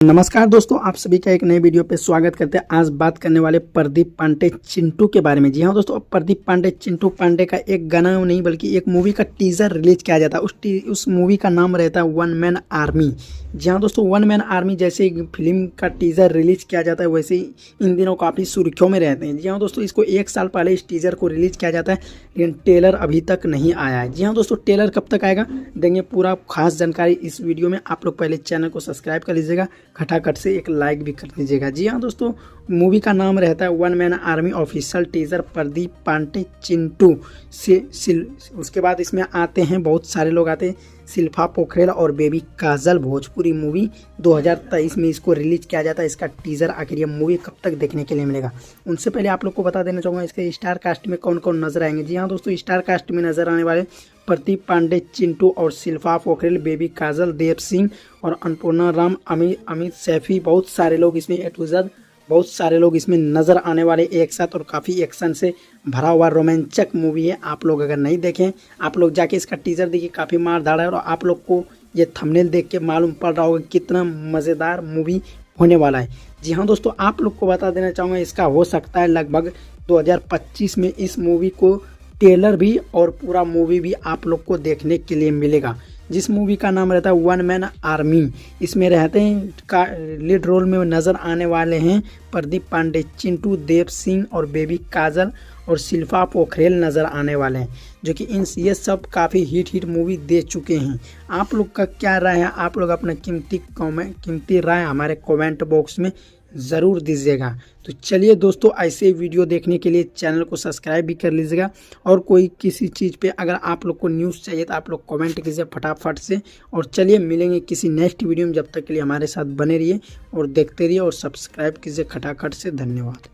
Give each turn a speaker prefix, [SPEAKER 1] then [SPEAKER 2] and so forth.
[SPEAKER 1] नमस्कार दोस्तों, आप सभी का एक नए वीडियो पे स्वागत करते हैं। आज बात करने वाले प्रदीप पांडे चिंटू के बारे में। जी हाँ दोस्तों, प्रदीप पांडे चिंटू पांडे का एक गाना नहीं बल्कि एक मूवी का टीजर रिलीज किया जाता है। उस मूवी का नाम रहता है वन मैन आर्मी। जी हाँ दोस्तों, वन मैन आर्मी जैसे फिल्म का टीजर रिलीज किया जाता है वैसे ही इन दिनों काफ़ी सुर्खियों में रहते हैं। जी हाँ दोस्तों, इसको 1 साल पहले इस टीजर को रिलीज किया जाता है, लेकिन ट्रेलर अभी तक नहीं आया है। जी हाँ दोस्तों, ट्रेलर कब तक आएगा देंगे पूरा खास जानकारी इस वीडियो में। आप लोग पहले चैनल को सब्सक्राइब कर लीजिएगा, खटाखट से एक लाइक भी कर दीजिएगा। जी हाँ दोस्तों, मूवी का नाम रहता है one man army. Official teaser Pradeep Pandey Chintu से उसके बाद इसमें आते हैं बहुत सारे लोग आते हैं, शिल्पा पोखरेल और बेबी काजल। भोजपुरी मूवी 2023 में इसको रिलीज किया जाता है। इसका टीजर आखिर ये मूवी कब तक देखने के लिए मिलेगा, उनसे पहले आप लोग को बता देना चाहूँगा इसके स्टार कास्ट में कौन कौन नजर आएंगे। जी हाँ दोस्तों, स्टार कास्ट में नजर आने वाले प्रदीप पांडे चिंटू और शिल्पा पोखरेल, बेबी काजल, देव सिंह और अन्नपूर्णा राम, अमित सैफी, बहुत सारे लोग इसमें ए टू जेड बहुत सारे लोग इसमें नज़र आने वाले एक साथ। और काफ़ी एक्शन से भरा हुआ रोमांचक मूवी है। आप लोग अगर नहीं देखें, आप लोग जाके इसका टीजर देखिए, काफ़ी मार धाड़ है। और आप लोग को ये थंबनेल देख के मालूम पड़ रहा होगा कितना मज़ेदार मूवी होने वाला है। जी हाँ दोस्तों, आप लोग को बता देना चाहूँगा इसका हो सकता है लगभग 2025 में इस मूवी को ट्रेलर भी और पूरा मूवी भी आप लोग को देखने के लिए मिलेगा। जिस मूवी का नाम रहता है वन मैन आर्मी, इसमें रहते हैं लीड रोल में नज़र आने वाले हैं प्रदीप पांडे चिंटू, देव सिंह और बेबी काजल और शिल्पा पोखरेल नज़र आने वाले हैं, जो कि ये सब काफ़ी हिट मूवी दे चुके हैं। आप लोग का क्या राय है? आप लोग अपना कीमती राय हमारे कमेंट बॉक्स में ज़रूर दीजिएगा। तो चलिए दोस्तों, ऐसे वीडियो देखने के लिए चैनल को सब्सक्राइब भी कर लीजिएगा। और कोई किसी चीज़ पे अगर आप लोग को न्यूज़ चाहिए तो आप लोग कमेंट कीजिए फटाफट से। और चलिए मिलेंगे किसी नेक्स्ट वीडियो में, जब तक के लिए हमारे साथ बने रहिए और देखते रहिए और सब्सक्राइब कीजिए खटाखट से। धन्यवाद।